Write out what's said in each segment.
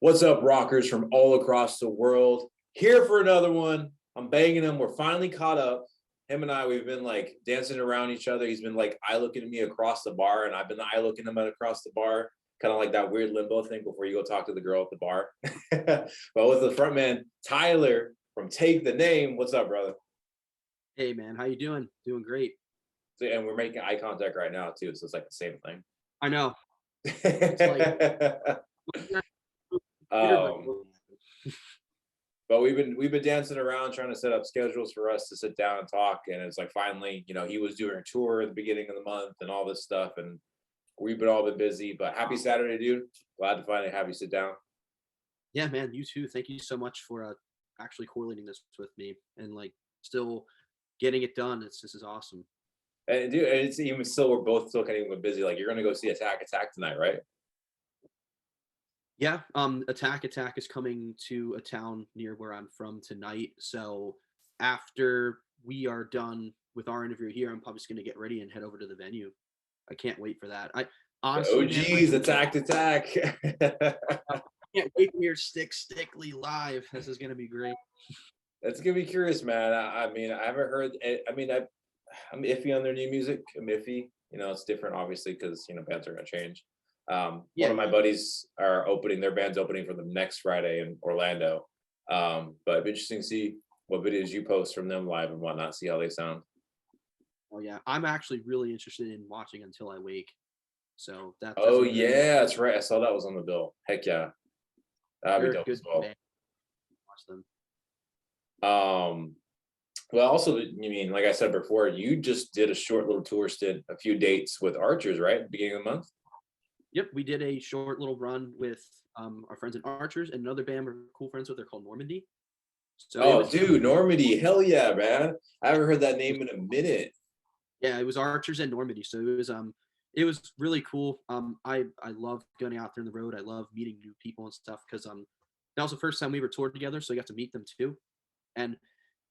What's up, rockers from all across the world? Here for another one. I'm banging him. We're finally caught up. Him and I, we've been like dancing around each other. He's been like eye looking at me across the bar, and I've been eye looking him at across the bar, kind of like that weird limbo thing before you go talk to the girl at the bar. But with the front man, Tyler from Take the Name. What's up, brother? Hey man, how you doing? Doing great. So, and we're making eye contact right now too, so it's like the same thing. I know. It's like computer, but um, but we've been dancing around trying to set up schedules for us to sit down and talk, and it's like finally, he was doing a tour at the beginning of the month and all this stuff, and we've been all been busy. But happy Saturday, dude! Glad to finally have you sit down. yeah, man, you too. Thank you so much for actually correlating this with me and like still getting it done. This is awesome. And dude, and it's even still we're both still kind of busy. Like you're gonna go see Attack tonight, right? Yeah, Attack is coming to a town near where I'm from tonight. So after we are done with our interview here, I'm probably just gonna get ready and head over to the venue. I can't wait for that. I The honestly, man, OGs, Attack. I can't wait to hear Stickly live. This is gonna be great. That's gonna be curious, man. I mean, I haven't heard. I'm iffy on their new music. I'm iffy. It's different, obviously, because bands are gonna change. One Yeah, of my buddies are opening. Their band's opening for them next Friday in Orlando. But it'd be interesting to see what videos you post from them live and whatnot. See how they sound. oh yeah, I'm actually really interested in watching Until I Wake. So that's Oh gonna be yeah, that's right. I saw that was on the bill. Heck yeah, that'd they're be a dope good as well. band. Watch them. Um, well, also, you mean like I said before, you just did a short little tour stint, a few dates with Archers, right? At the beginning of the month. Yep, we did a short little run with our friends in Archers and another band we're cool friends with. They're called Normandy. So it Oh, was dude, Normandy, hell yeah, man! I haven't heard that name in a minute. yeah, it was Archers and Normandy. So it was really cool. I love going out there on the road. I love meeting new people and stuff because that was the first time we were toured together, so I got to meet them too. And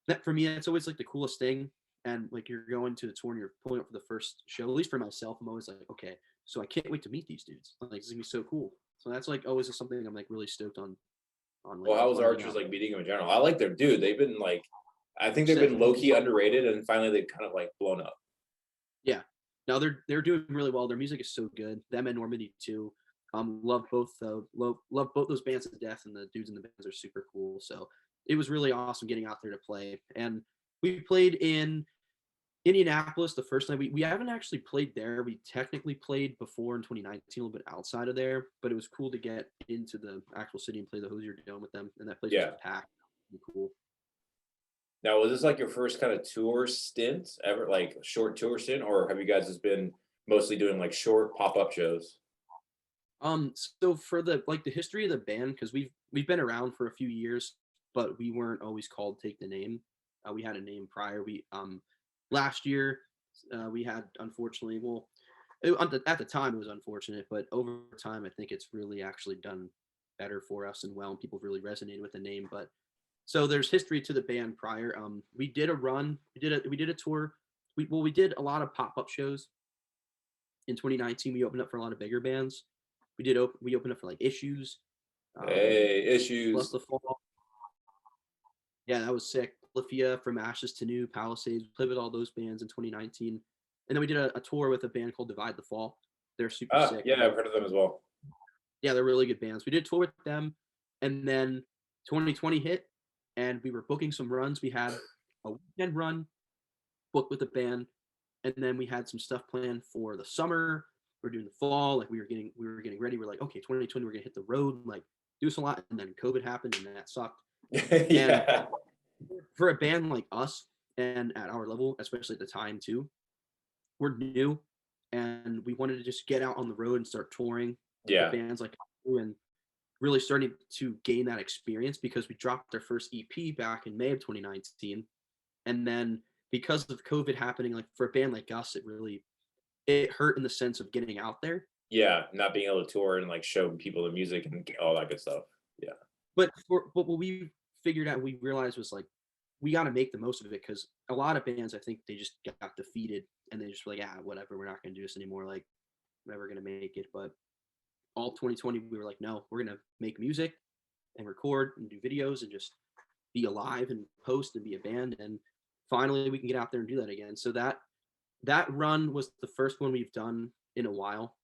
that for me, that's always like the coolest thing. And like you're going to the tour and you're pulling up for the first show. At least for myself, I'm always like, okay, so I can't wait to meet these dudes. Like it's gonna be so cool. So that's like always just something I'm like really stoked on like Well, how was finding Archers out. like meeting him in general? I like them, dude. They've been like, I think they've Sick. been low key underrated, and finally they've kind of like blown up. Yeah. No, they're doing really well. Their music is so good. Them and Normandy too. Love both love both those bands to death, and the dudes in the bands are super cool. So it was really awesome getting out there to play. And we played in Indianapolis the first night. We haven't actually played there. We technically played before in 2019, a little bit outside of there, but it was cool to get into the actual city and play the Hosier Dome with them. And that place was Yeah. packed. Really cool. Now, was this like your first kind of tour stint ever, like short tour stint, or have you guys just been mostly doing like short pop up shows? So for the history of the band, because we've been around for a few years, but we weren't always called Take the Name. We had a name prior. We last year we had unfortunately at the time it was unfortunate, but over time I think it's really actually done better for us and well, and people really resonated with the name. But so there's history to the band prior. We did a run. We did a tour. We did a lot of pop up shows in 2019. We opened up for a lot of bigger bands. We opened up for like Issues, Hey, Plus issues. the Fall. Yeah, that was sick. Lithia, From Ashes to New, Palisades. We played with all those bands in 2019, and then we did a tour with a band called Divide the Fall. They're super Ah, sick. yeah, I've heard of them as well. Yeah, they're really good bands. We did a tour with them, and then 2020 hit, and we were booking some runs. We had a weekend run booked with the band, and then we had some stuff planned for the summer. We are doing the fall, like we were getting ready. We're like, okay, 2020, we're gonna hit the road, like do this a lot, and then COVID happened, and that sucked. And Yeah, for a band like us, and at our level, especially at the time too, we're new, and we wanted to just get out on the road and start touring with yeah, bands like you and really starting to gain that experience because we dropped our first EP back in May of 2019, and then because of COVID happening, like for a band like us, it hurt in the sense of getting out there. yeah. Not being able to tour and like show people the music and all that good stuff. Yeah, But what we figured out, we realized was like we got to make the most of it because a lot of bands, I think they just got defeated and they just were like, ah, whatever, we're not going to do this anymore. Like, we're never going to make it. But all 2020, we were like, no, we're going to make music and record and do videos and just be alive and post and be a band. And finally we can get out there and do that again. So that run was the first one we've done in a while,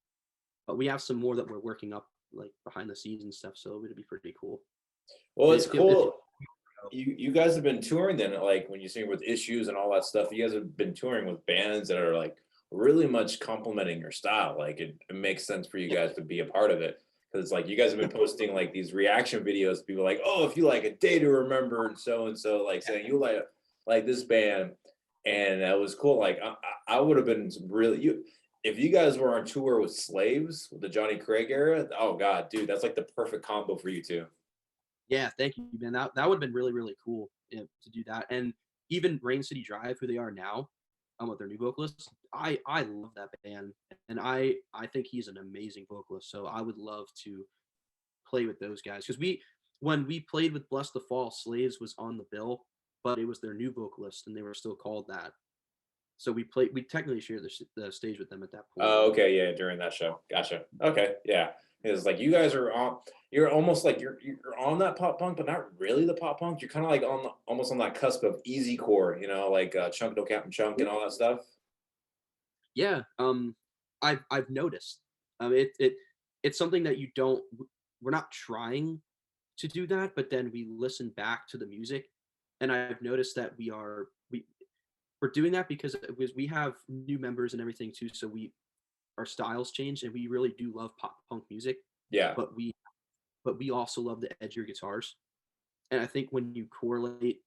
but we have some more that we're working up like behind the scenes and stuff. So it'll be pretty cool. Well, it's If cool. You guys have been touring then, like when you sing with Issues and all that stuff. You guys have been touring with bands that are like really much complementing your style. Like it makes sense for you guys to be a part of it because it's like you guys have been posting like these reaction videos. People like, oh, if you like A Day to Remember and so, like saying you like this band, and that was cool. Like I would have been really you. If you guys were on tour with Slaves, with the Johnny Craig era, oh god, dude, that's like the perfect combo for you two. Yeah, thank you, man. That would have been really, really cool, to do that. And even Rain City Drive, who they are now, with their new vocalist, I love that band, and I think he's an amazing vocalist. So I would love to play with those guys because when we played with Bless the Fall, Slaves was on the bill, but it was their new vocalist, and they were still called that. So we technically shared the stage with them at that point. Oh, okay, yeah, during that show. Gotcha. Okay, yeah. It's like you guys are on you're almost like you're on that pop punk, but not really the pop punk. You're kind of like on almost on that cusp of easy core, like Chunk No Captain Chunk and all that stuff. Yeah, I've noticed. It's something that you don't. We're not trying to do that, but then we listen back to the music, and I've noticed that we're doing that because we have new members and everything too. So our styles change, and we really do love pop punk music, Yeah. but we also love the edgier guitars. And I think when you correlate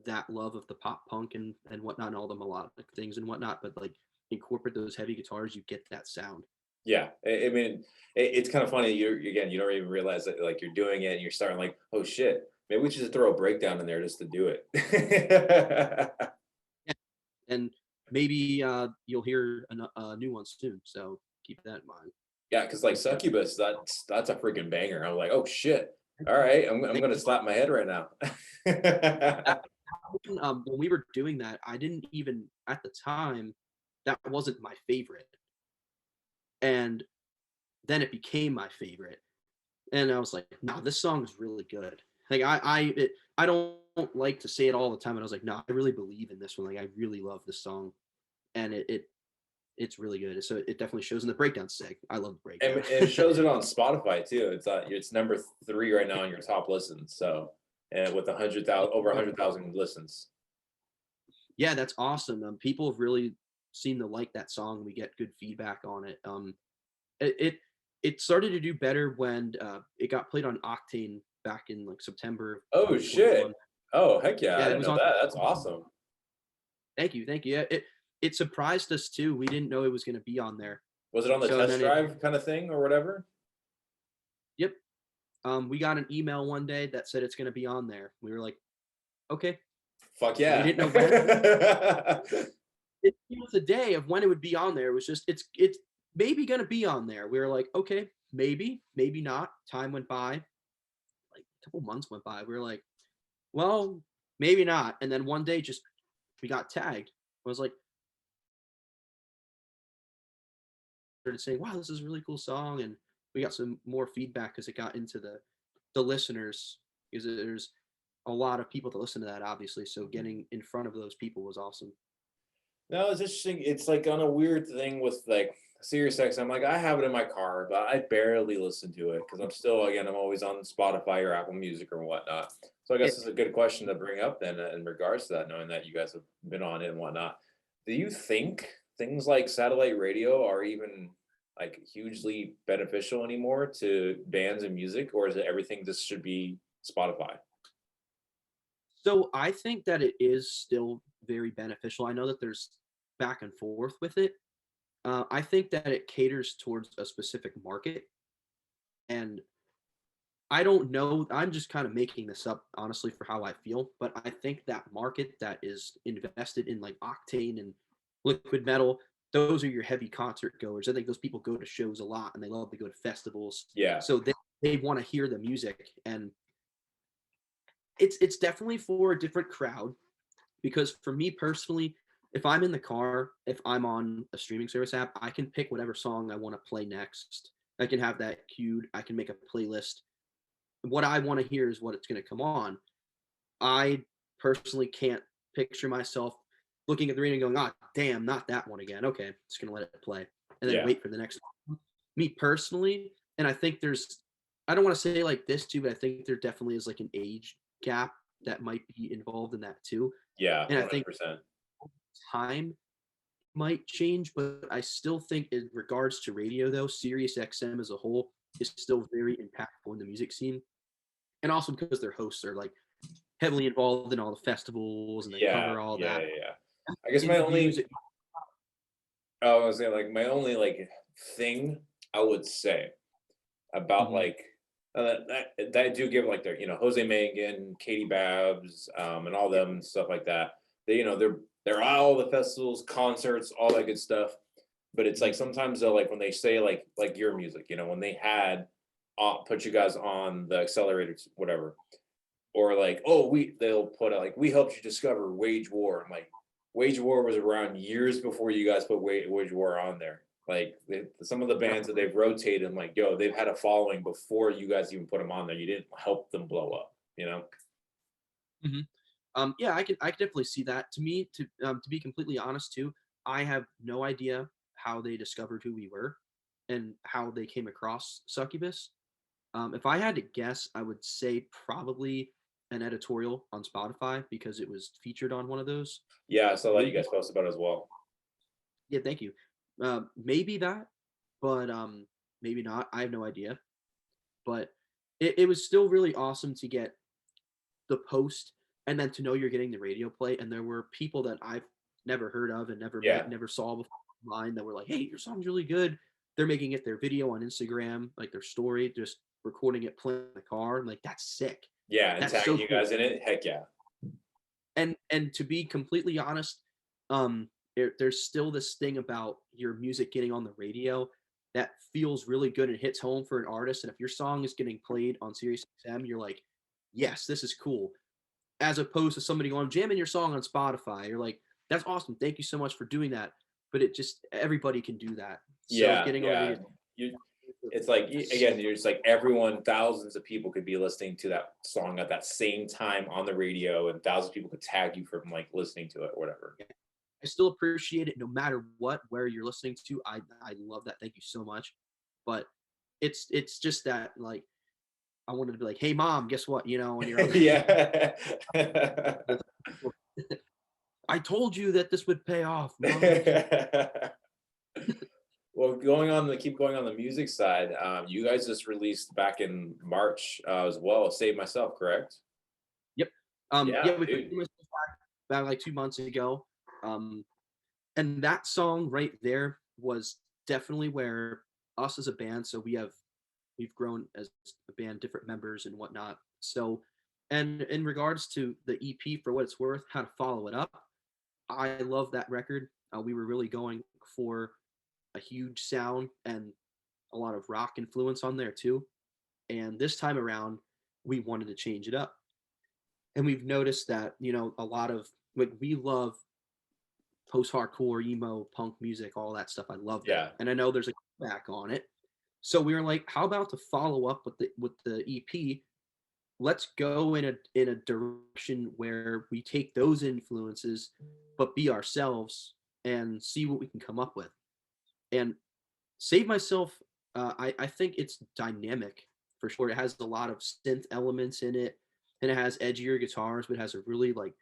that love of the pop punk and whatnot, and all the melodic things and whatnot, but like incorporate those heavy guitars, you get that sound. Yeah. I mean, it's kind of funny. Again, you don't even realize that like you're doing it and you're starting like, oh shit, maybe we should just throw a breakdown in there just to do it. Yeah. And maybe you'll hear a new one soon. So keep that in mind. Yeah, because like Succubus, that's a freaking banger. I'm like, oh shit. All right, I'm gonna slap my head right now. When we were doing that, I didn't even at the time that wasn't my favorite, and then it became my favorite, and I was like, "No, this song is really good." Like I don't like to say it all the time, and I was like, "No, I really believe in this one. Like I really love this song, and it's really good." So it definitely shows in the breakdown. Sick. I love the And breakdown. it shows it on Spotify too. It's number 3 right now on your top listens. So, and with 100,000 over 100,000 listens. Yeah, that's awesome. People have really seemed to like that song. We get good feedback on it. It it, it started to do better when it got played on Octane back in like September of Oh shit! 2021. Oh heck yeah! I Yeah, it didn't was know on. that. That's awesome. Thank you. Yeah, it surprised us too. We didn't know it was going to be on there. Was it on the So and test then it. drive kind of thing or whatever? Yep. We got an email one day that said it's going to be on there. We were like, okay. Fuck We yeah! didn't know when. It was a day of when it would be on there. It was just it's maybe going to be on there. We were like, okay, maybe not. Time went by. Like a couple months went by. We were like, well, maybe not. And then one day, just we got tagged. I was like, started saying, wow, this is a really cool song, and we got some more feedback because it got into the listeners because there's a lot of people to listen to that, obviously. So getting in front of those people was awesome. No, it's interesting. It's like on a weird thing with like Sirius XM. Like I have it in my car, but I barely listen to it because I'm still, again, I'm always on Spotify or Apple Music or whatnot. So I Yeah. guess it's a good question to bring up then in regards to that, knowing that you guys have been on it and whatnot. Do you think things like satellite radio are even like hugely beneficial anymore to bands and music, or is it everything just should be Spotify? So I think that it is still very beneficial. I know that there's back and forth with it. I think that it caters towards a specific market, and I don't know. I'm just kind of making this up, honestly, for how I feel. But I think that market that is invested in like Octane and Liquid Metal, those are your heavy concert goers. I think those people go to shows a lot and they love to go to festivals. Yeah. So they want to hear the music. And it's definitely for a different crowd because for me personally, if I'm in the car, if I'm on a streaming service app, I can pick whatever song I want to play next. I can have that queued. I can make a playlist what I want to hear is what it's going to come on. I personally can't picture myself looking at the radio and going, "Ah, damn, not that one again." Okay, just gonna let it play and then Yeah. wait for the next one. Me personally, and I think I don't want to say like this too, but I think there definitely is like an age gap that might be involved in that too. Yeah. And I think 100%. time might change, but I still think in regards to radio though, Sirius XM as a whole is still very impactful in the music scene. And also because their hosts are like heavily involved in all the festivals and they Yeah. cover all Yeah. that. Yeah. Yeah. I guess my Interviews. only, I was saying like my only like thing I would say about Mhm. like that do give like their Jose Mangan, Katie Babs, and all them and stuff like that. They they're at all the festivals, concerts, all that good stuff. But it's like Mhm. sometimes they'll like when they say like your music, when they had put you guys on the accelerator, whatever, or like they'll put out like we helped you discover Wage War. I'm like, Wage War was around years before you guys put Wage War on there. Like some of the bands that Definitely. they've rotated, I'm like, yo, they've had a following before you guys even put them on there. You didn't help them blow up, you know? Mhm. Yeah, I can definitely see that. To be completely honest too, I have no idea how they discovered who we were and how they came across Succubus. If I had to guess, I would say probably an editorial on Spotify because it was featured on one of those. Yeah, I saw that you Maybe, guys posted about it as well. yeah, thank you. Maybe that, but maybe not. I have no idea. But it was still really awesome to get the post and then to know you're getting the radio play. And there were people that I've never heard of and never met, Yeah. never saw before online that were like, "Hey, your song's really good." They're making it their video on Instagram, like their story, just recording it playing in the car. I'm like, that's sick. Yeah, and That's so tagging you cool. guys in it. Heck yeah. And to be completely honest, there's still this thing about your music getting on the radio that feels really good and hits home for an artist. And if your song is getting played on Sirius XM, you're like, yes, this is cool. As opposed to somebody going jamming your song on Spotify. You're like, that's awesome. Thank you so much for doing that. But it just everybody can do that. So Yeah, getting on the yeah. radio, You It's like again, you're just like everyone, thousands of people could be listening to that song at that same time on the radio, and thousands of people could tag you from like listening to it or whatever. I still appreciate it no matter what where you're listening to. I love that. Thank you so much. But it's just that like I wanted to be like, hey mom, guess what? When you're on Yeah. I told you that this would pay off, mom. Well, keep going on the music side. You guys just released back in March as well. Save Myself, correct? Yep. Yeah, Yeah, we put dude. back like 2 months ago. Um, and that song right there was definitely where us as a band, so we've grown as a band, different members and whatnot. So, and in regards to the EP, for what it's worth, how to follow it up, I love that record. We were really going for a huge sound and a lot of rock influence on there too. And this time around, we wanted to change it up. And we've noticed that, a lot of like we love post-hardcore, emo, punk music, all that stuff. I love that. Yeah. And I know there's a back on it. So we were like, how about to follow up with the EP? Let's go in a direction where we take those influences, but be ourselves and see what we can come up with. And Save Myself, I think it's dynamic for sure. It has a lot of synth elements in it, and it has edgier guitars, but it has a really like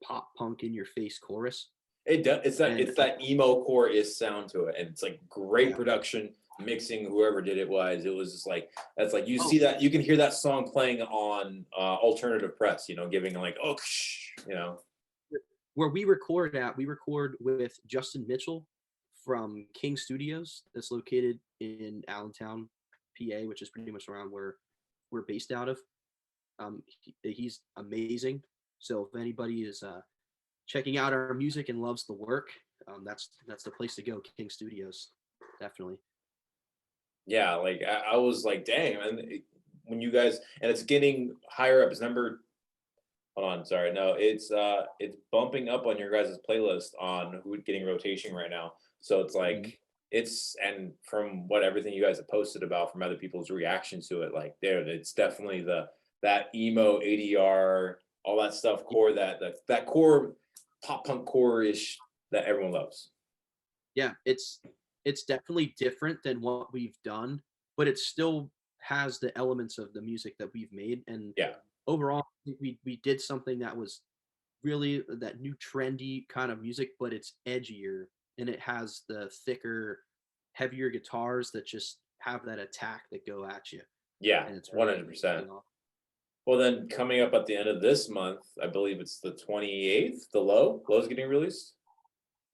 pop punk in your face chorus. It does. And It's that emo core is sound to it, and it's like great yeah, production mixing. Whoever did it was just like that's like you oh, see that you can hear that song playing on alternative press. Giving like where we record with Justin Mitchell from King Studios, that's located in Allentown, PA, which is pretty much around where we're based out of. He's amazing. So if anybody is checking out our music and loves the work, that's the place to go. King Studios, definitely. Yeah, like I was like, dang, when you guys and it's getting higher up. It's number. Hold on, sorry, no, it's bumping up on your guys' playlist on who's getting rotation right now. So it's Mhm. like it's and from what everything you guys have posted about from other people's reaction to it, like there, it's definitely the that emo ADR, all that stuff, core that core pop punk core ish that everyone loves. Yeah, it's definitely different than what we've done, but it still has the elements of the music that we've made. And Yeah, overall, we did something that was really that new trendy kind of music, but it's edgier and it has the thicker, heavier guitars that just have that attack that go at you. yeah, And it's really 100%. you know, Well, then coming up at the end of this month, I believe it's the 28th, the low's getting released.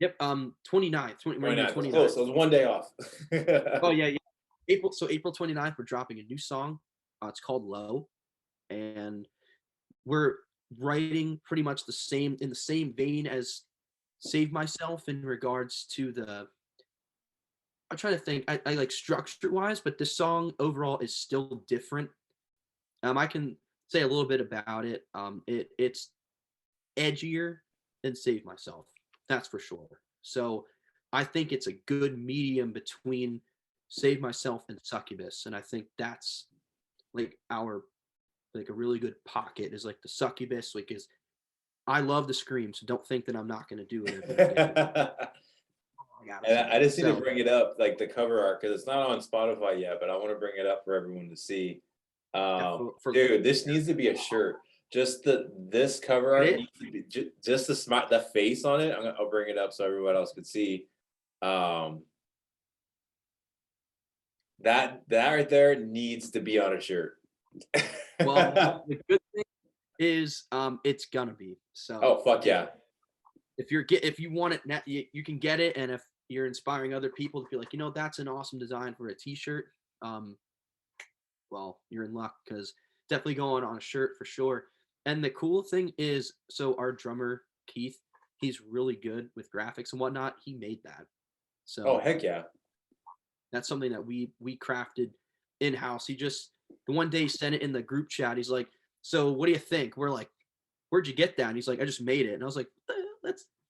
yep, 29th, 20, we're gonna do 29th, that's 29th. close. I was one day off. Oh yeah, yeah. April 29th, we're dropping a new song. It's called Low. And we're writing pretty much the same in the same vein as Save Myself in regards to the I'm trying to think I like structure wise, but this song overall is still different. I can say a little bit about it. It's edgier than Save Myself. That's for sure. So I think it's a good medium between Save Myself and Succubus. And I think that's like our like a really good pocket is like the Succubus, like is I love the scream, so don't think that I'm not gonna do it if it I gotta And say. I just need to So bring it up, like the cover art, because it's not on Spotify yet, but I want to bring it up for everyone to see. yeah, for Dude, this needs to be a shirt. Just this cover art it needs to be just the smile, the face on it. I'll bring it up so everyone else could see. Um, that right there needs to be on a shirt. well, the good thing is, it's gonna be. So Oh fuck yeah! if you want it now, you can get it, and if you're inspiring other people to be like, that's an awesome design for a T-shirt, um, well, you're in luck because definitely going on a shirt for sure. And the cool thing is, so our drummer Keith, he's really good with graphics and whatnot. He made that, Oh so heck yeah! that's something that we crafted in house. He just the one day he sent it in the group chat. He's like, "So what do you think?" We're like, "Where'd you get that?" And he's like, "I just made it." And I was like,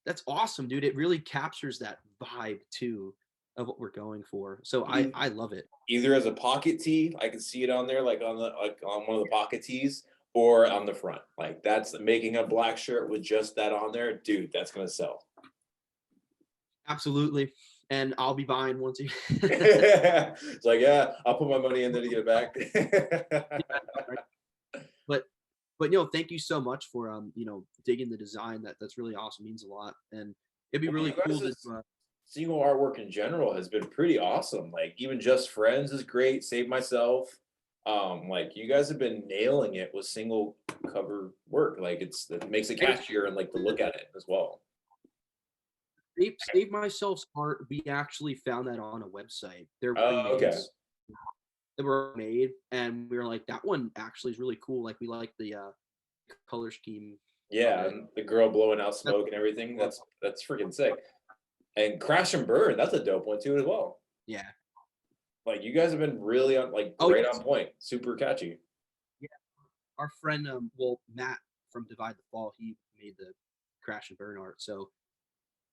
That's awesome, dude. It really captures that vibe too of what we're going for. So E- I love it. Either as a pocket tee, I can see it on there, like on one of the pocket tees, or on the front. Like that's making a black shirt with just that on there, dude. That's gonna sell. Absolutely. And I'll be buying once you It's like, yeah, I'll put my money in there to get it back. right? But thank you so much for digging the design. That's really awesome. Means a lot. And it'd be Well, really you cool to guys' single artwork in general has been pretty awesome. Like even Just Friends is great. Save Myself. Like you guys have been nailing it with single cover work. Like it makes it hey, catchier and like to look at it as well. Save Myself's art. We actually found that on a website. They're Okay. pre-mades that were made, and we were like, that one actually is really cool. Like we like the color scheme of Yeah, it. and the girl blowing out That's smoke and everything. fun. That's freaking sick. And Crash and Burn, that's a dope one too as well. Yeah. Like you guys have been really on like Oh right yes. on point, super catchy. Yeah. Our friend, Matt from Divide the Fall, he made the Crash and Burn art. So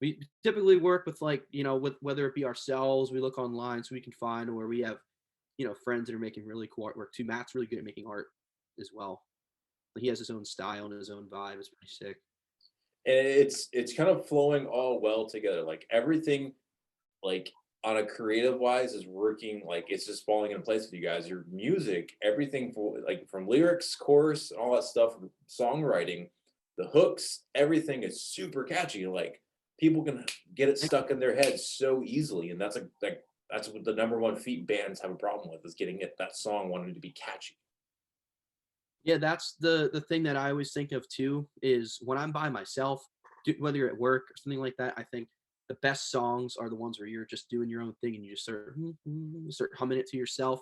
we typically work with like with whether it be ourselves, we look online so we can find, or we have friends that are making really cool artwork too. Matt's really good at making art as well. He has his own style and his own vibe. It's pretty sick. And it's kind of flowing all well together. Like everything, like on a creative wise, is working. Like it's just falling in place with you guys. Your music, everything for like from lyrics, chorus, and all that stuff, songwriting, the hooks, everything is super catchy. Like people can get it stuck in their heads so easily, and that's what the number one feat bands have a problem with is getting it that song wanting to be catchy. Yeah, that's the thing that I always think of too is when I'm by myself, whether you're at work or something like that. I think the best songs are the ones where you're just doing your own thing and you just start humming it to yourself,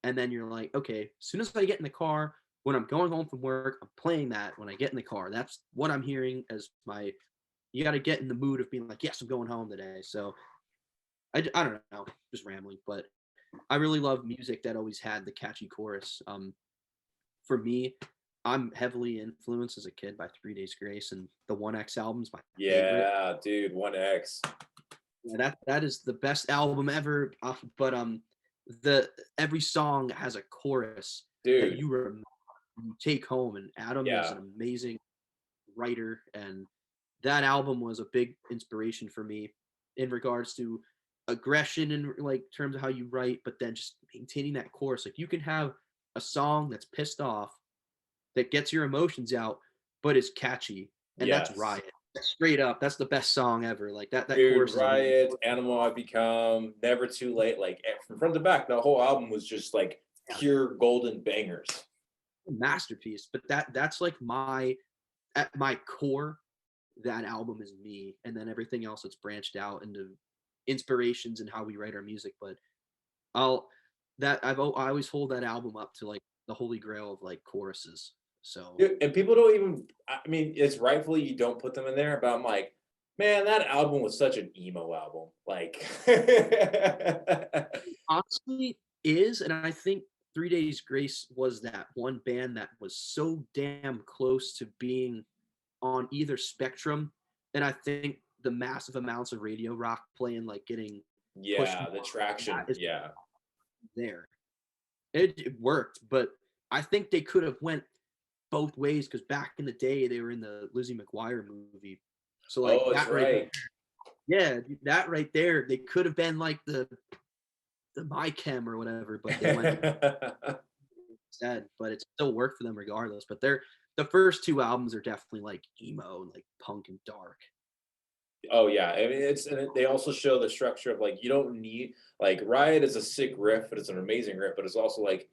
and then you're like, okay, as soon as I get in the car, when I'm going home from work, I'm playing that when I get in the car. That's what I'm hearing as my. You got to get in the mood of being like, yes, I'm going home today. So I don't know, just rambling, but I really love music that always had the catchy chorus. For me, I'm heavily influenced as a kid by 3 Days Grace, and the 1X album's my favorite. Yeah, dude, 1X. Yeah, that is the best album ever. But the every song has a chorus that Dude. you remember, you take home, and Adam is Yeah. an amazing writer, and that album was a big inspiration for me in regards to aggression and like terms of how you write, but then just maintaining that chorus. Like you can have a song that's pissed off that gets your emotions out, but is catchy, and that's Yes. Riot. Straight up, that's the best song ever. Like that Dude, chorus is amazing. Riot, Animal I've Become, Never Too Late, like from front to back, the whole album was just like Yeah, pure golden bangers. masterpiece. But that's like my at my core, that album is me, and then everything else that's branched out into inspirations and how we write our music. But I'll that I always hold that album up to like the holy grail of like choruses. So Dude, and people don't even, I mean, it's rightfully you don't put them in there, but I'm like, man, that album was such an emo album. Like, honestly is, and I think 3 Days Grace was that one band that was so damn close to being on either spectrum. And I think the massive amounts of radio rock playing, like getting pushed yeah, more, the that traction. is Yeah. there. It worked, but I think they could have went both ways because back in the day they were in the Lizzie McGuire movie. So like Oh, that's that right, right. yeah, that right there, they could have been like the My Chem or whatever, but they went instead. But it still worked for them regardless. But the first two albums are definitely like emo and like punk and dark. Oh yeah, I mean they also show the structure of like you don't need like Riot is a sick riff, but it's an amazing riff, but it's also like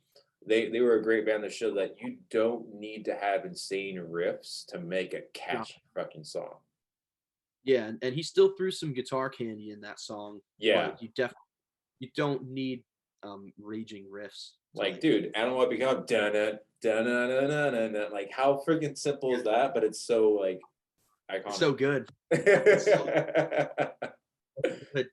they were a great band that showed that you don't need to have insane riffs to make a No. catchy fucking song. Yeah, and he still threw some guitar candy in that song, Yeah, but you don't need raging riffs to like like dude, Animal I Become dun dun dun dun dun like how freaking simple is that? But it's so like it's iconic. so good. It's so good.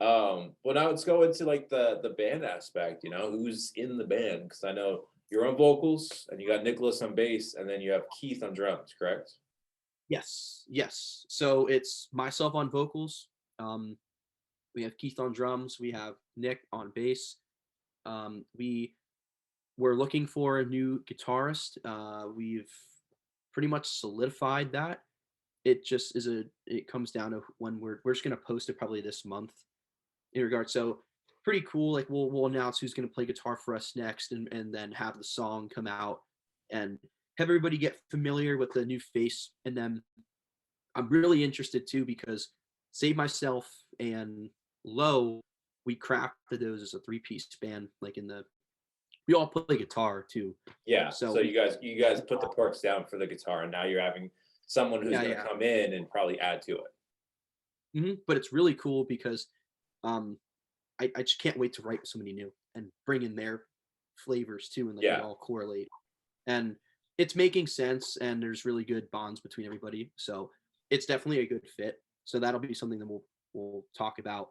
Well, now let's go into like the band aspect. You know, who's in the band? Because I know you're on vocals, and you got Nicholas on bass, and then you have Keith on drums. Correct? Yes, yes. So it's myself on vocals. Um, we have Keith on drums. We have Nick on bass. We were looking for a new guitarist. We've pretty much solidified that. It just is it comes down to when we're just gonna post it probably this month in regard. So pretty cool. Like we'll announce who's gonna play guitar for us next, and then have the song come out and have everybody get familiar with the new face. And then I'm really interested too because Save Myself and Low, we crafted those as a three-piece band. Like we all play guitar too. Yeah. So So you guys put the parts down for the guitar, and now you're having someone who's yeah, going to yeah. come in and probably add to it. But it's really cool because um, I just can't wait to write with somebody new and bring in their flavors too, and like we Yeah. all correlate. And it's making sense, and there's really good bonds between everybody. So it's definitely a good fit. So that'll be something that we'll talk about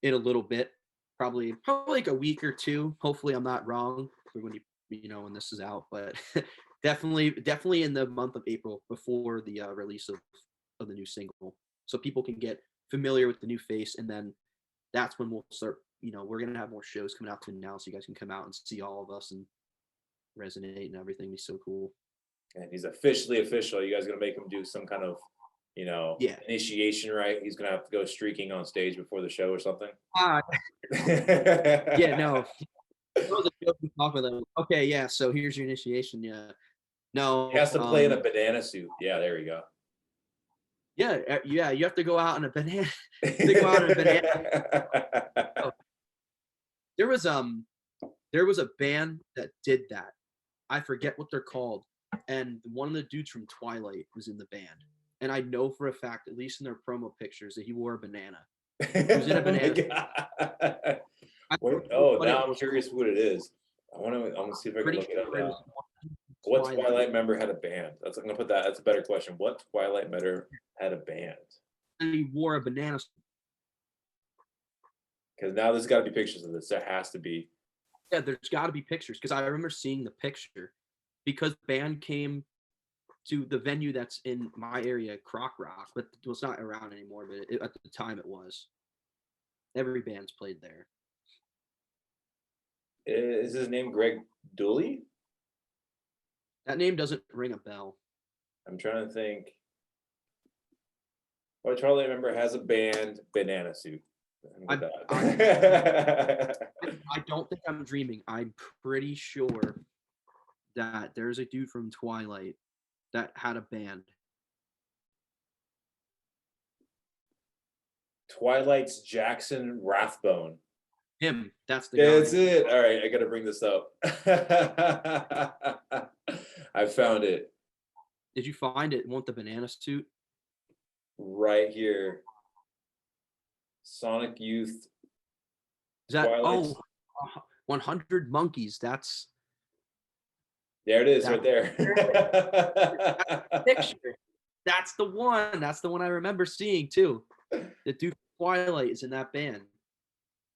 in a little bit, probably like a week or two. Hopefully, I'm not wrong for when when this is out, but definitely in the month of April before the release of the new single, so people can get familiar with the new face, and then that's when we'll start. We're gonna have more shows coming out to now, so you guys can come out and see all of us and resonate and everything. Be so cool. And he's officially official. You guys going to make him do some kind of, Yeah. initiation, right? He's going to have to go streaking on stage before the show or something. Ah, yeah, He no. That was a joke we talked about them. Okay, yeah. So here's your initiation. Yeah. No. has to play in a banana suit. Yeah, there you go. Yeah. Yeah. You have to go out in a banana. To go out in a banana. Oh, there was there was a band that did that. I forget what they're called, and one of the dudes from Twilight was in the band. And I know for a fact, at least in their promo pictures, that he wore a banana. He was in a Oh my banana. God. I Wait, forget oh, what now it I'm was. curious what it is. I'm gonna see if I can Pretty look it up sure it was now. What Twilight. Twilight member had a band? I'm gonna put that. That's a better question. What Twilight member had a band? And he wore a banana. Because now there's got to be pictures of this. There has to be. Yeah, there's got to be pictures because I remember seeing the picture because the band came to the venue that's in my area, Croc Rock, but it's not around anymore. But at the time, it was. Every band's played there. Is his name Greg Dooley? That name doesn't ring a bell. I'm trying to think. Well, Charlie, remember, has a band, Banana Suit. I don't think I'm dreaming. I'm pretty sure that there's a dude from Twilight that had a band. Twilight's Jackson Rathbone. Him. That's the guy. That's it. All right, I got to bring this up. I found it. Did you find it? Want the Banana Suit? Right here. Sonic Youth. Is that Twilight's... 100 Monkeys? That's there. It is right there. Picture. That's the one. That's the one I remember seeing too. The dude from Twilight is in that band.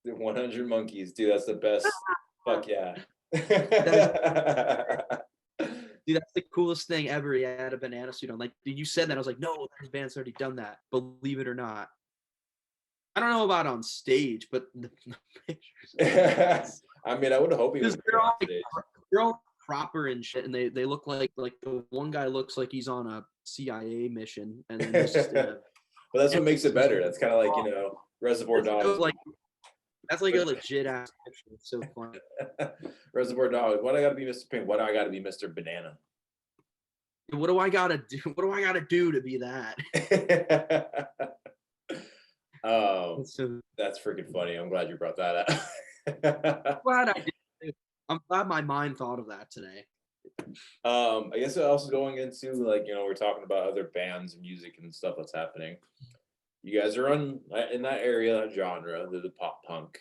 The 100 Monkeys, dude. That's the best. Fuck yeah. Dude, that's the coolest thing ever. He had a banana suit on. Like, you said that, I was like, no, there's bands already done that. Believe it or not. I don't know about on stage, but the pictures. I mean, I would hope he was on stage. They're all proper and shit, and they look like the one guy looks like he's on a CIA mission, and then he's just well, that's what makes it better. That's kind of like, you know, Reservoir Dogs. That's like a legit ass picture. It's so funny. Reservoir Dogs. Why do I gotta be Mr. Pink? Why do I gotta be Mr. Banana? What do I gotta do? What do I gotta do to be that? Oh, that's freaking funny. I'm glad you brought that up. Glad I did. I'm glad my mind thought of that today. I guess also going into, like, you know, we're talking about other bands and music and stuff that's happening. You guys are in that area, that genre, the pop punk,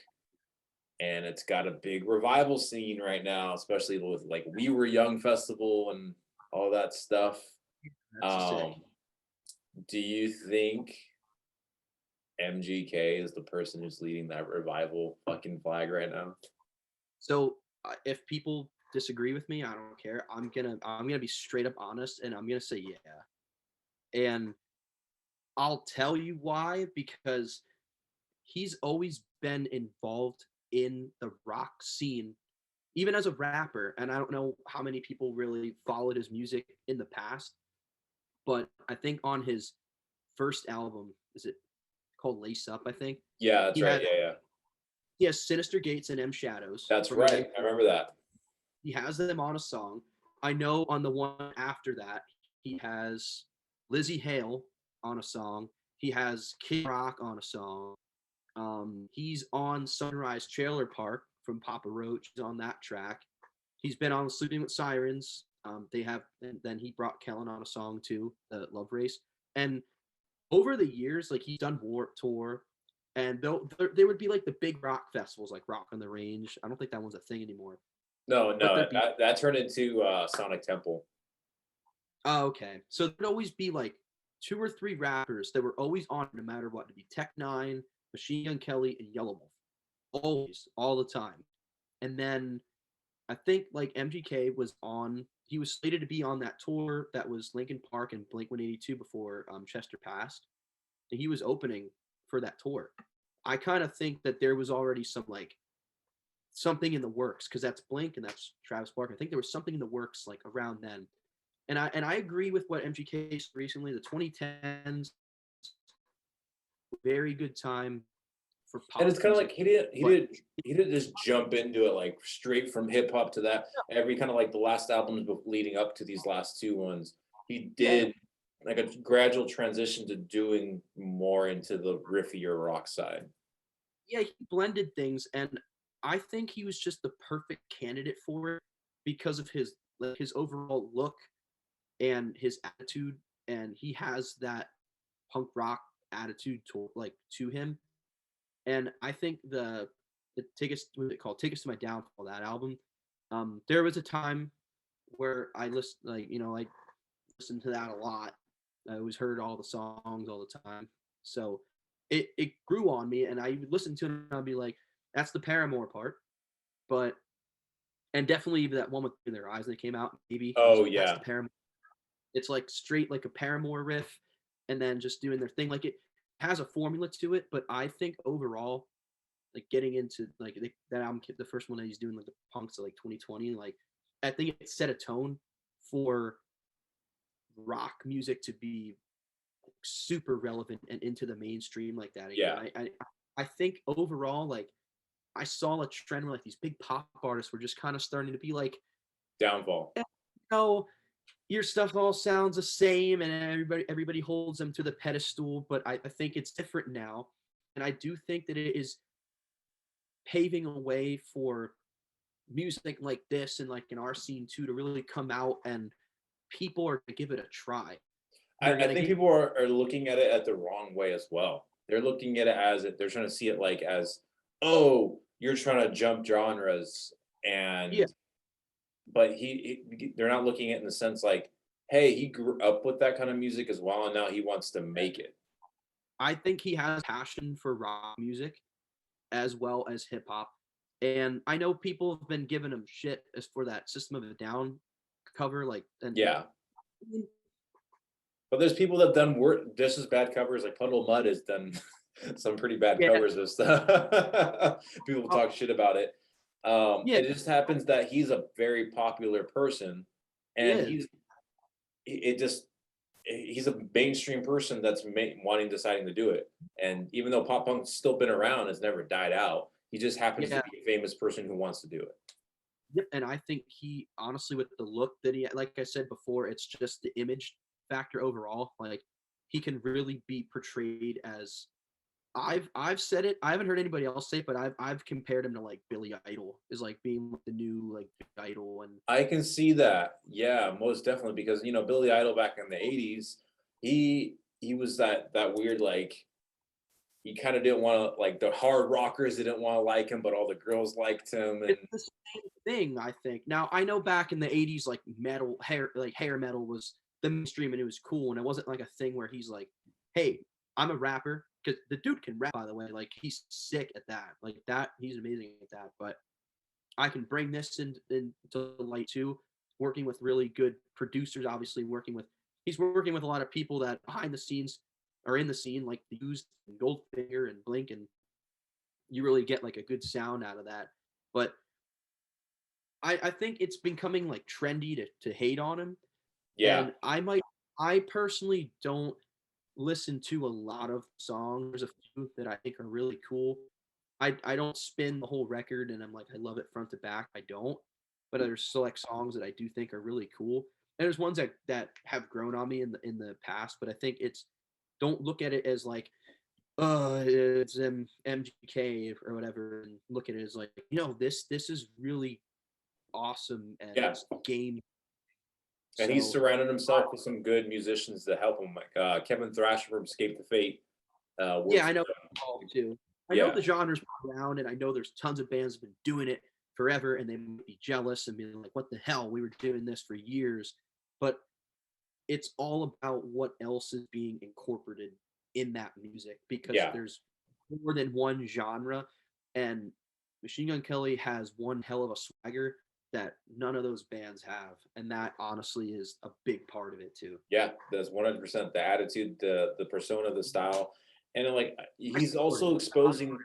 and it's got a big revival scene right now, especially with like We Were Young Festival and all that stuff. Do you think MGK is the person who's leading that revival fucking flag right now? So if people disagree with me, I don't care. I'm gonna be straight up honest, and I'm gonna say yeah. And I'll tell you why, because he's always been involved in the rock scene, even as a rapper. And I don't know how many people really followed his music in the past, but I think on his first album, is it called Lace Up, I think? Yeah, that's right. Yeah. He has Sinister Gates and M Shadows. That's right. I remember that. He has them on a song. I know on the one after that, he has Lizzie Hale on a song. He has Kid Rock on a song. He's on Sunrise Trailer Park from Papa Roach. He's on that track. He's been on Sleeping with Sirens. And then he brought Kellen on a song too, the Love Race. And over the years, like, he's done Warped Tour, and there would be like the big rock festivals, like Rock on the Range. I don't think that one's a thing anymore. No, that turned into Sonic Temple. Oh, okay. So there'd always be like 2 or 3 rappers that were always on, no matter what. It'd be Tech-9, Machine Gun Kelly, and Yellow Wolf. Always, all the time. And then I think like MGK was on. He was slated to be on that tour that was Linkin Park and Blink-182 before Chester passed. And he was opening for that tour. I kind of think that there was already something in the works, because that's Blink and that's Travis Barker. I think there was something in the works like around then. And I agree with what MGK said recently. The 2010s, very good time for pop. And it's kind of like he didn't just jump into it like straight from hip hop to that. Every kind of like the last albums leading up to these last 2 ones, he did like a gradual transition to doing more into the riffier rock side. Yeah, he blended things, and I think he was just the perfect candidate for it because of his overall look and his attitude, and he has that punk rock attitude to him. And I think the Take Us to My Downfall, that album, there was a time where I listened to that a lot. I always heard all the songs all the time, so it grew on me, and I would listen to it and I'd be like, that's the Paramore part, and definitely that one with In Their Eyes that came out, maybe. Oh yeah. That's the Paramore. It's like straight like a Paramore riff, and then just doing their thing. Like it has a formula to it, but I think overall, like getting into like that album, the first one that he's doing like the punks of like 2020, like I think it set a tone for rock music to be super relevant and into the mainstream like that again. Yeah. I think overall, like I saw a trend where like these big pop artists were just kind of starting to be like, Downfall. no, your stuff all sounds the same, and everybody holds them to the pedestal. But I think it's different now, and I do think that it is paving a way for music like this and like in our scene too to really come out, and people are gonna give it a try. They're I gonna think give people are looking at it at the wrong way as well. They're looking at it as they're trying to see it like as, oh, you're trying to jump genres, yeah. and but they're not looking at it in the sense like, hey, he grew up with that kind of music as well, and now he wants to make it. I think he has passion for rock music as well as hip hop. And I know people have been giving him shit as for that System of a Down cover, like, and Yeah. But there's people that have done work just as bad covers, like Puddle of Mud has done some pretty bad yeah, covers of stuff. People talk shit about it. yeah, It just happens that he's a very popular person, he and is. it just he's a mainstream person that's wanting deciding to do it. And even though pop punk's still been around, it's never died out. He just happens to Yeah, be a famous person who wants to do it. yep. And I think he honestly, with the look that he, like I said before, it's just the image factor overall. Like he can really be portrayed as I've said it. I haven't heard anybody else say it, but I've compared him to like Billy Idol is like being the new like Idol, and I can see that. Yeah, most definitely because Billy Idol back in the 80s, he was that weird like he kind of didn't want to like the hard rockers didn't want to like him, but all the girls liked him and it's the same thing. I think now I know back in the '80s, like metal hair metal was the mainstream and it was cool, and it wasn't like a thing where he's like, "Hey, I'm a rapper," because the dude can rap, by the way. Like he's sick at that. Like that, he's amazing at that. But I can bring this into light too. Working with really good producers, obviously he's working with a lot of people that behind the scenes are in the scene, like the Used and Goldfinger and Blink, and you really get like a good sound out of that. But I think it's becoming like trendy to hate on him, yeah. and I personally don't listen to a lot of songs. There's a few that I think are really cool. I don't spin the whole record and I'm like I love it front to back. I don't, but there's select songs that I do think are really cool. And there's ones that have grown on me in the past, but I think it's don't look at it as like it's MGK or whatever, and look at it as like this is really awesome and Yeah. it's game. And he's So surrounded himself with some good musicians to help him. Like Kevin Thrasher from Escape the Fate yeah, works I know with him. too. I know Yeah. the genre's around, and I know there's tons of bands that have been doing it forever, and they might be jealous and be like, "What the hell? We were doing this for years." But it's all about what else is being incorporated in that music because Yeah. there's more than one genre, and Machine Gun Kelly has one hell of a swagger that none of those bands have, and that honestly is a big part of it too. Yeah, that's 100% the attitude, the persona, the style, and then, like I he's support it. also exposing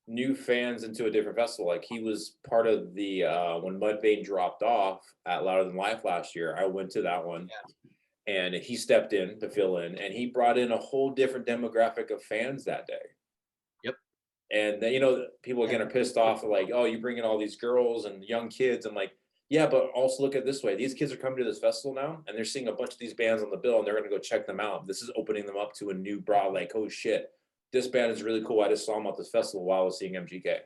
new fans into a different festival. Like he was part of the when Mudvayne dropped off at Louder Than Life last year. I went to that one, Yeah. and he stepped in to fill in, and he brought in a whole different demographic of fans that day. Yep. And then, people again are pissed off, like, oh, you bring in all these girls and young kids. I'm like, yeah, but also look at it this way. These kids are coming to this festival now, and they're seeing a bunch of these bands on the bill, and they're going to go check them out. This is opening them up to a new broad, like, oh shit, this band is really cool. I just saw them at this festival while I was seeing MGK.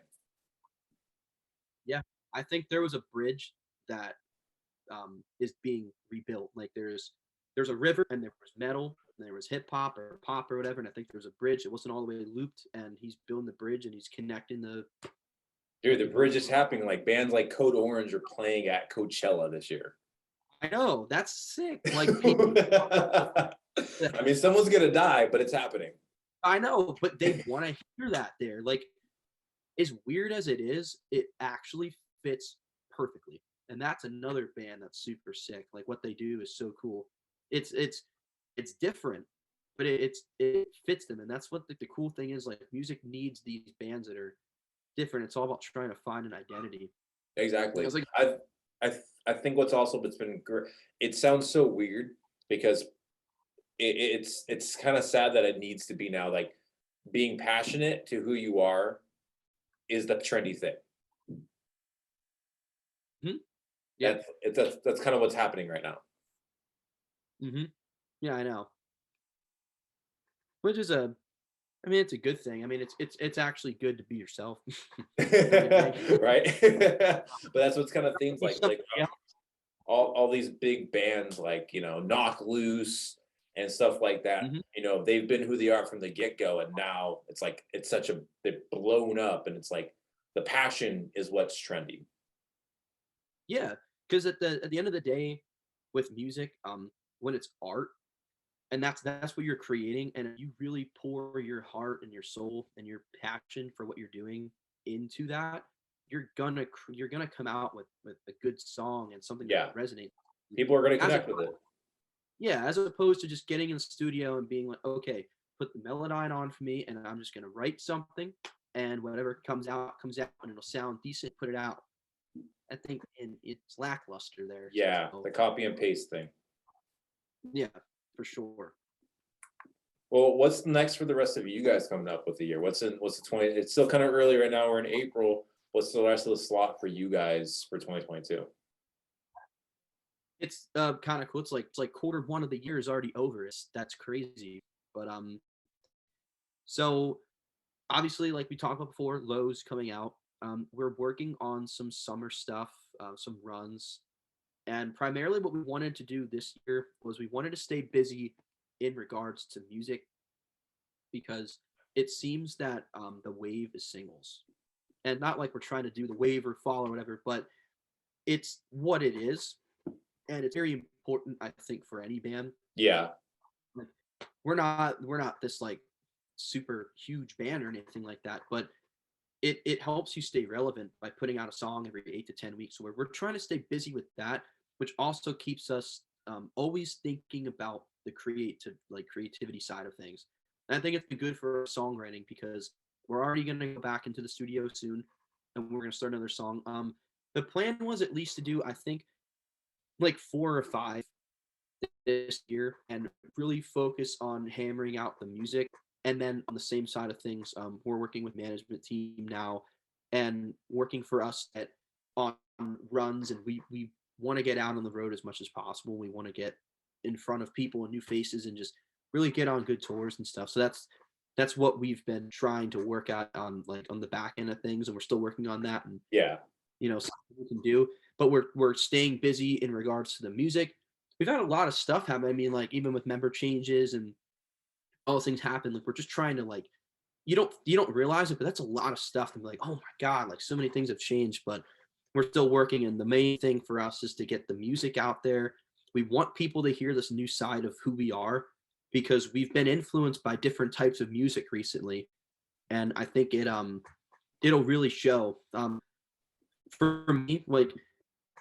Yeah. I think there was a bridge that is being rebuilt. Like there's a river and there was metal and there was hip hop or pop or whatever, and I think there was a bridge. It wasn't all the way looped, and he's building the bridge and he's connecting the Dude, the bridge is happening. Like bands like Code Orange are playing at Coachella this year. I know that's sick. Like people, I mean, someone's gonna die, but it's happening. I know, but they want to hear that there. Like as weird as it is, it actually fits perfectly. And that's another band that's super sick. Like what they do is so cool. It's different, but it fits them, and that's what the cool thing is. Like music needs these bands that are different. It's all about trying to find an identity. I Exactly. was like, I think what's also it's been great. It sounds so weird because it's kind of sad that it needs to be now. Like being passionate to who you are is the trendy thing. hmm, yeah, That's kind of what's happening right now. hmm, yeah, I know. Which is a, I mean, it's a good thing. I mean, it's actually good to be yourself. Don't get me wrong. Right? But that's what's kind of things Be like somebody else. all these big bands like Knock Loose and stuff like that. Mhm. They've been who they are from the get go, and now it's like it's such a they're blown up, and it's like the passion is what's trendy. Yeah, because at the end of the day, with music, when it's art, and that's what you're creating, and if you really pour your heart and your soul and your passion for what you're doing into that, you're gonna come out with a good song and something that Yeah, resonates. people are going to As a connect with it. Yeah, as opposed to just getting in the studio and being like, okay, put the Melodyne on for me, and I'm just gonna write something, and whatever comes out, and it'll sound decent. Put it out. I think and it's lackluster there. Yeah, So the copy and paste thing. yeah, for sure. Well, what's next for the rest of you guys coming up with the year? What's the 20? It's still kind of early right now. We're in April. What's the rest of the slot for you guys for 2022? It's kind of cool. It's like quarter one of the year is already over. That's crazy. But so obviously, like we talked about before, Lowe's coming out. We're working on some summer stuff, some runs, and primarily what we wanted to do this year was we wanted to stay busy in regards to music because it seems that the wave is singles, and not like we're trying to do the wave or fall or whatever, but it's what it is, and it's very important, I think, for any band. Yeah, Like, we're not this like super huge band or anything like that, but it helps you stay relevant by putting out a song every 8 to 10 weeks. So we're trying to stay busy with that, which also keeps us always thinking about the creativity side of things. And I think it's been good for songwriting because we're already going to go back into the studio soon, and we're going to start another song. The plan was at least to do, I think, like 4 or 5 this year and really focus on hammering out the music. And then on the same side of things, we're working with management team now and working for us on runs, and we want to get out on the road as much as possible. We want to get in front of people and new faces and just really get on good tours and stuff. So that's what we've been trying to work out on, like on the back end of things, and we're still working on that. And yeah. something we can do, but we're staying busy in regards to the music. We've had a lot of stuff happen. I mean, like even with member changes and all those things happen, like we're just trying to like you don't realize it, but that's a lot of stuff. And be like, oh my god, like so many things have changed, but we're still working. And the main thing for us is to get the music out there. We want people to hear this new side of who we are because we've been influenced by different types of music recently, and I think it'll really show. For me, like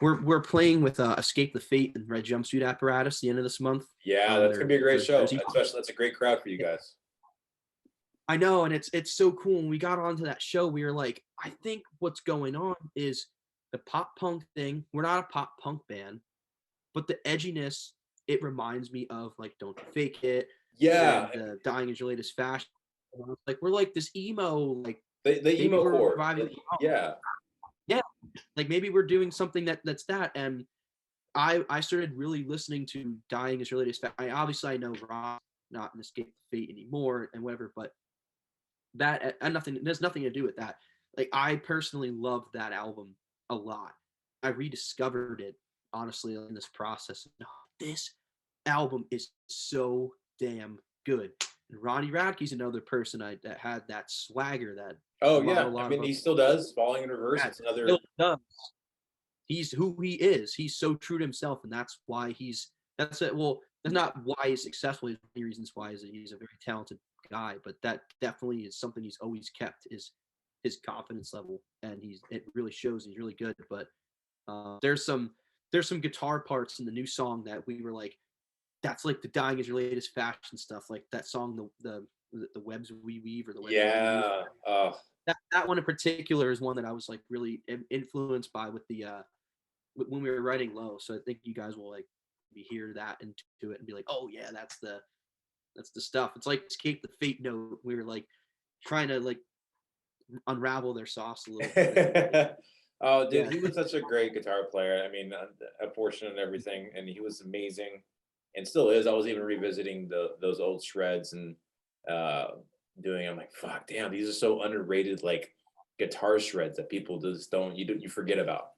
we're playing with Escape the Fate and Red Jumpsuit Apparatus the end of this month. Yeah, that's gonna be a great Their show. Jersey. Especially that's a great crowd for you guys. I know, and it's so cool. When we got onto that show, we were like, I think what's going on is the pop punk thing. We're not a pop punk band, but the edginess it reminds me of like Don't You Fake It Yeah, and Dying Is Your Latest Fashion. Like we're like this emo, like the maybe emo we're core. reviving the emo. Yeah, Yeah, like maybe we're doing something that's that. And I started really listening to Dying Is Your Latest Fashion. I know Ross not in Escape the Fate anymore and whatever, but that nothing there's nothing to do with that. Like I personally love that album a lot. I rediscovered it honestly in this process. This album is so damn good. And Ronnie Radke's another person that had that swagger that oh a yeah. I lot of mean, us he still does. Falling in reverse. had. It's another. Still does. He's who he is. He's so true to himself, and that's why that's it. Well, that's not why he's successful. There's many reasons why is that he's a very talented guy, but that definitely is something he's always kept is his confidence level, and it really shows. He's really good. But there's some guitar parts in the new song that we were like, that's like the dying is your latest fashion stuff, like that song, the webs we weave or the webs we weave. Yeah. Oh, That one in particular is one that I was like really influenced by with the when we were writing low. So I think you guys will like be hear that into it and be like, oh yeah, that's the stuff. It's like Escape the Fate Note. We were like trying to like unravel their sauce a little bit. oh, dude, Yeah, he was such a great guitar player. I mean, unfortunate and everything, and he was amazing, and still is. I was even revisiting those old shreds and uh, doing. I'm like, fuck, damn, these are so underrated, like guitar shreds that people just you forget about.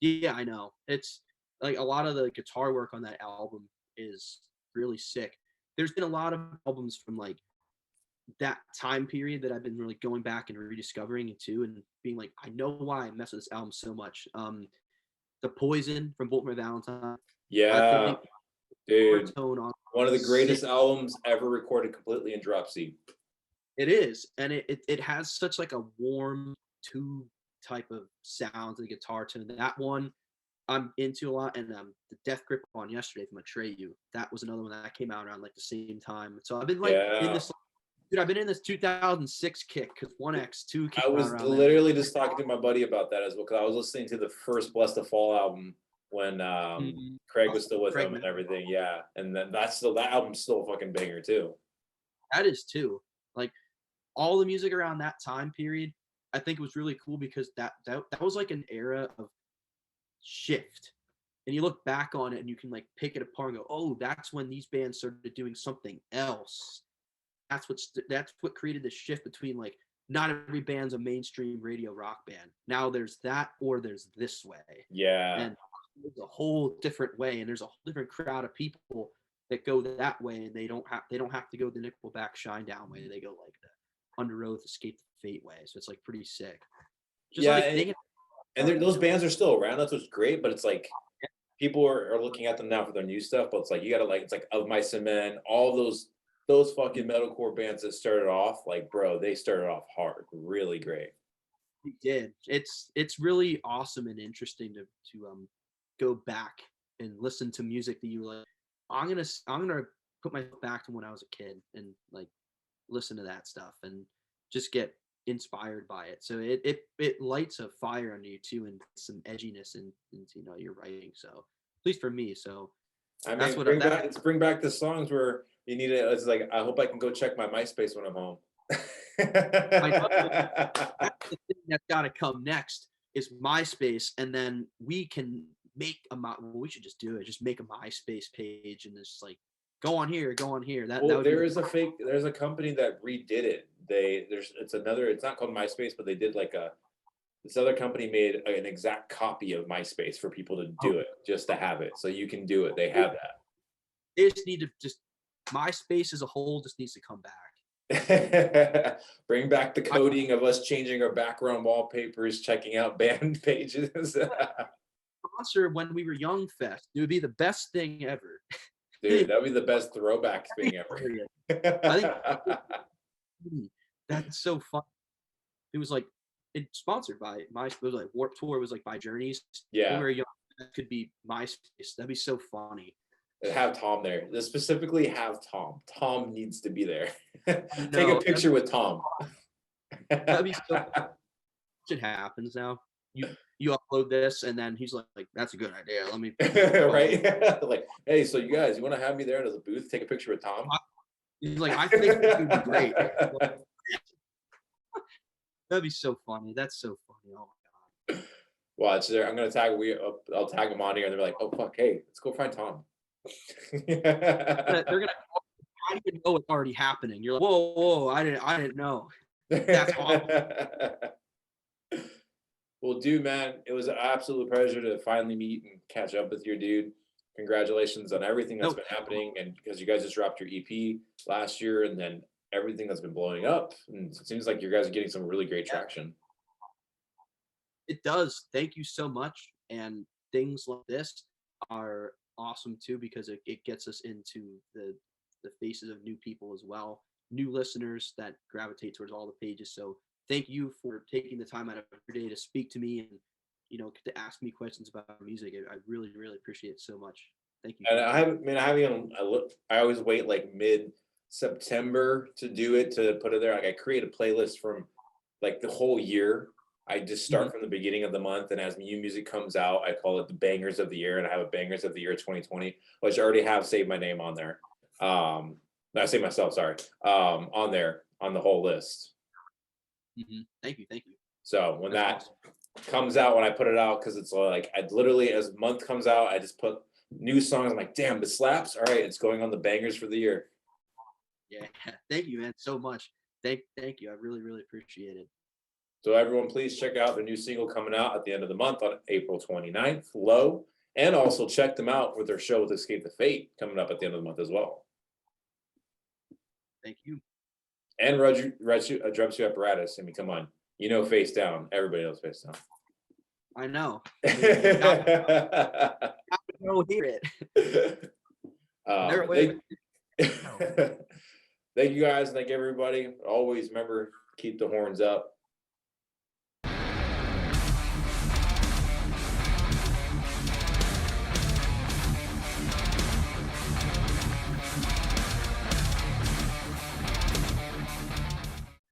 yeah, I know. It's like a lot of the guitar work on that album is really sick. There's been a lot of albums from like that time period that I've been really going back and rediscovering it too, and being like, I know why I mess with this album so much. The Poison from Bolt My Valentine. I Yeah, think dude, tone on one of the sick. greatest albums ever recorded completely in drop C. It is, and it has such like a warm tube type of sound to the guitar tone. That one I'm into a lot, and the Death Grip on yesterday from Atreyu. That was another one that came out around like the same time. So I've been like in Yeah. this, dude. I've been in this 2006 kick because 1X2 I came out was around then. literally just talking to my buddy about that as well because I was listening to the first Bless the Fall album when Mhm. Craig was Also, still with Craig, him and everything. Yeah, and then that album's still a fucking banger too. that is too. Like all the music around that time period, I think it was really cool because that was like an era of shift. And you look back on it and you can like pick it apart and go, oh, that's when these bands started doing something else. That's what created the shift between like not every band's a mainstream radio rock band. Now there's that or there's this way. Yeah, And there's a whole different way, and there's a whole different crowd of people that go that way, and they don't have to go the Nickelback Shinedown way. They go like the Under Oath, Escape the Fate way. So it's like pretty sick. Just yeah, like thinking and about it, those bands are still around. That's what's great, but it's like people are looking at them now for their new stuff. But it's like you gotta like it's like Of Mice and Men, all those fucking metalcore bands that started off like, bro, they started off hard, really great. we did. It's really awesome and interesting to go back and listen to music that you were like, I'm gonna put myself back to when I was a kid and like listen to that stuff and just get inspired by it. So it lights a fire under you too and some edginess in your writing. So at least for me. So I that's mean, what that bring back the songs where you need it. It's like I hope I can go check my MySpace when I'm home. I know that's the thing that's got to come next is MySpace, and then we can make well, we should just do it. Just make a MySpace page and just like go on here, go on here. That Well, would be the there's a company that redid it. It's not called MySpace, but they did like this other company made an exact copy of MySpace for people to oh, do it, just to have it. So you can do it. They have they just need to just MySpace as a whole just needs to come back. that. Bring back the I coding of us changing our background wallpapers, checking out band pages. sponsor when we were young fest. It would be the best thing ever. Dude, that'd be the best throwback thing I think ever. that's so fun. It was like it's sponsored by MySpace. It was like Warp Tour was like by Journeys. When we Yeah, were young, that could be MySpace. That'd be so funny. and have Tom there. Specifically, have Tom. Tom needs to be there. Take a No, picture with Tom. that'd be so. Shit happens now. You upload this, and then he's like, "That's a good idea. Let me put my phone." Right? Like, hey, so you guys, you want to have me there as a booth? Take a picture with Tom. He's like, "I think it would be great." That'd be so funny. That's so funny. Oh Watch there. I'm gonna tag. I'll tag him on here, and they're like, "Oh fuck, hey, let's go find Tom." they're gonna. I don't even know it's already happening. You're like, "Whoa, whoa! I didn't know." That's awesome. Well, dude, man, it was an absolute pleasure to finally meet and catch up with you, dude. Congratulations on everything that's No, been happening, and because you guys just dropped your EP last year, and then everything that's been blowing up, and it seems like you guys are getting some really great traction. it does. Thank you so much. And things like this are awesome too because it gets us into the faces of new people as well, new listeners that gravitate towards all the pages. So thank you for taking the time out of your day to speak to me and to ask me questions about music. I really, really appreciate it so much. Thank you. And I haven't even, I always wait like mid-September to do it, to put it there. Like I create a playlist from like the whole year. I just start from the beginning of the month, and as new music comes out, I call it the bangers of the year, and I have a bangers of the year 2020, which I already have saved my name on there. Not say myself, sorry, on there on the whole list. Thank you. Thank you. So when That's that awesome. comes out, when I put it out, because it's like I literally, as month comes out, I just put new songs. I'm like, damn, this slaps. All right, it's going on the bangers for the year. Yeah. Thank you, man, so much. Thank you. I really, really appreciate it. So everyone, please check out the new single coming out at the end of the month on April 29th, Low, and also check them out with their show with Escape the Fate coming up at the end of the month as well. Thank you. And Drum Suit Apparatus. I mean, come on, you know, Face Down. Everybody knows Face Down. I know. I go hear it. Thank you guys. Thank everybody. Always remember, keep the horns up.